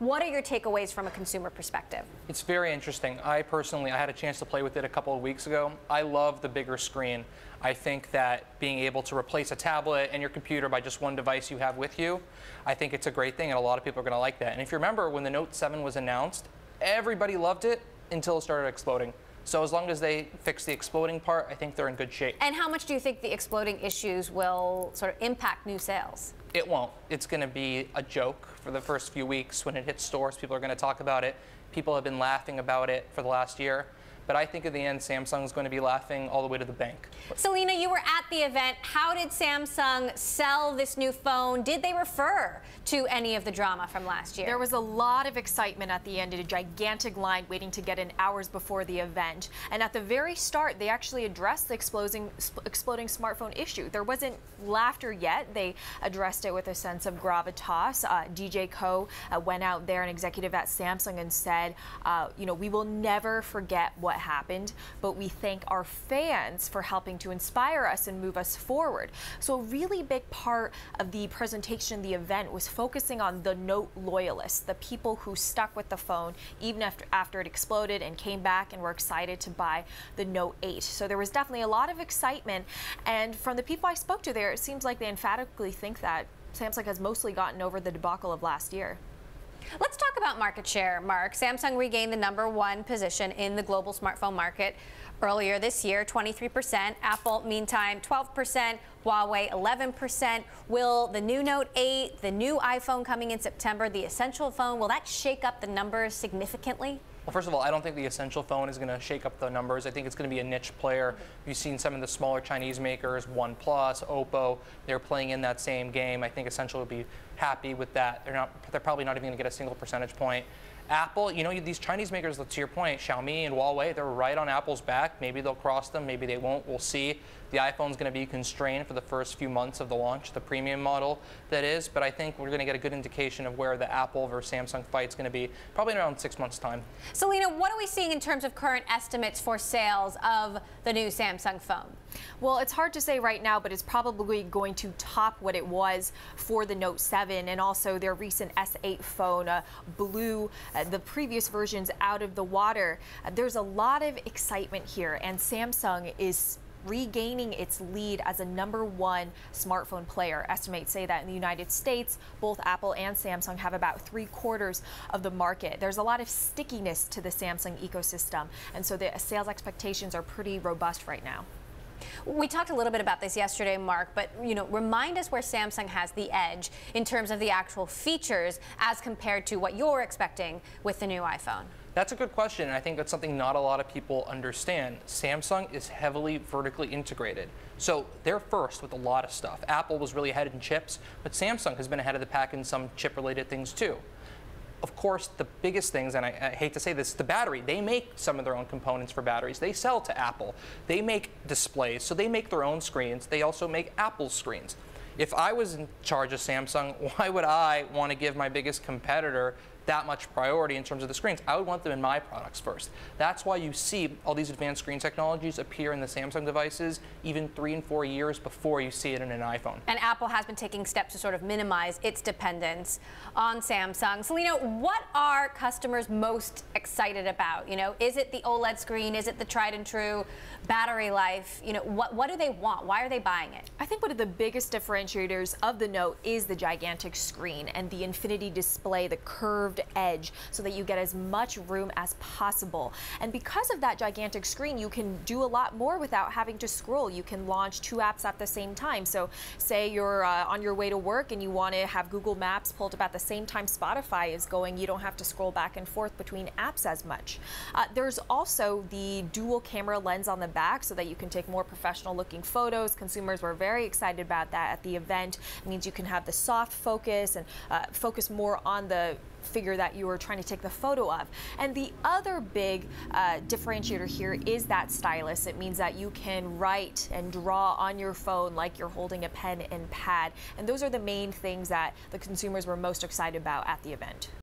What are your takeaways from a consumer perspective? It's very interesting. I had a chance to play with it a couple of weeks ago. I love the bigger screen. I think that being able to replace a tablet and your computer by just one device you have with you, I think it's a great thing, and a lot of people are going to like that. And if you remember, when the Note 7 was announced, everybody loved it until it started exploding. So as long as they fix the exploding part, I think they're in good shape. And how much do you think the exploding issues will sort of impact new sales? It won't. It's going to be a joke for the first few weeks. When it hits stores, people are going to talk about it. People have been laughing about it for the last year. But I think in the end, Samsung's going to be laughing all the way to the bank. Selena, you were at the event. How did Samsung sell this new phone? Did they refer to any of the drama from last year? There was a lot of excitement at the end, a gigantic line waiting to get in hours before the event. And at the very start, they actually addressed the exploding smartphone issue. There wasn't laughter yet. They addressed it with a sense of gravitas. DJ Ko went out there, an executive at Samsung, and said, we will never forget what happened, but we thank our fans for helping to inspire us and move us forward. So a really big part of the presentation, the event, was focusing on the Note loyalists, the people who stuck with the phone even after it exploded and came back and were excited to buy the Note 8. So there was definitely a lot of excitement, and from the people I spoke to there, it seems like they emphatically think that Samsung has mostly gotten over the debacle of last year. Let's talk about market share, Mark. Samsung regained the #1 position in the global smartphone market earlier this year, 23%. Apple, meantime, 12%. Huawei, 11%. Will the new Note 8, the new iPhone coming in September, the Essential phone, will that shake up the numbers significantly? Well, first of all, I don't think the Essential phone is going to shake up the numbers. I think it's going to be a niche player. You've seen some of the smaller Chinese makers, OnePlus, Oppo, they're playing in that same game. I think Essential will be happy with that. They're probably not even going to get a single percentage point. Apple, these Chinese makers, to your point, Xiaomi and Huawei, they're right on Apple's back. Maybe they'll cross them, maybe they won't. We'll see. The iPhone's going to be constrained for the first few months of the launch, the premium model that is. But I think we're going to get a good indication of where the Apple versus Samsung fight's going to be, probably in around 6 months' time. Selena, what are we seeing in terms of current estimates for sales of the new Samsung phone? Well, it's hard to say right now, but it's probably going to top what it was for the Note 7 and also their recent S8 phone blew the previous versions out of the water. There's a lot of excitement here, and Samsung is regaining its lead as a #1 smartphone player. Estimates say that in the United States, both Apple and Samsung have about 3/4 of the market. There's a lot of stickiness to the Samsung ecosystem, and so the sales expectations are pretty robust right now. We talked a little bit about this yesterday, Mark, but remind us where Samsung has the edge in terms of the actual features as compared to what you're expecting with the new iPhone. That's a good question, and I think that's something not a lot of people understand. Samsung is heavily vertically integrated. So they're first with a lot of stuff. Apple was really ahead in chips, but Samsung has been ahead of the pack in some chip-related things too. Of course, the biggest things, and I hate to say this, the battery. They make some of their own components for batteries. They sell to Apple. They make displays, so they make their own screens. They also make Apple's screens. If I was in charge of Samsung, why would I want to give my biggest competitor that much priority in terms of the screens? I would want them in my products first. That's why you see all these advanced screen technologies appear in the Samsung devices even 3 and 4 years before you see it in an iPhone. And Apple has been taking steps to sort of minimize its dependence on Samsung. Selena, what are customers most excited about? Is it the OLED screen? Is it the tried and true battery life? What do they want? Why are they buying it? I think one of the biggest differentiators of the Note is the gigantic screen and the infinity display, the curved edge, so that you get as much room as possible. And because of that gigantic screen, you can do a lot more without having to scroll. You can launch 2 apps at the same time. So say you're on your way to work and you want to have Google Maps pulled up at the same time Spotify is going. You don't have to scroll back and forth between apps as much. There's also the dual camera lens on the back so that you can take more professional looking photos. Consumers were very excited about that at the event. It means you can have the soft focus and focus more on the figure that you were trying to take the photo of. And the other big differentiator here is that stylus. It means that you can write and draw on your phone like you're holding a pen and pad. And those are the main things that the consumers were most excited about at the event.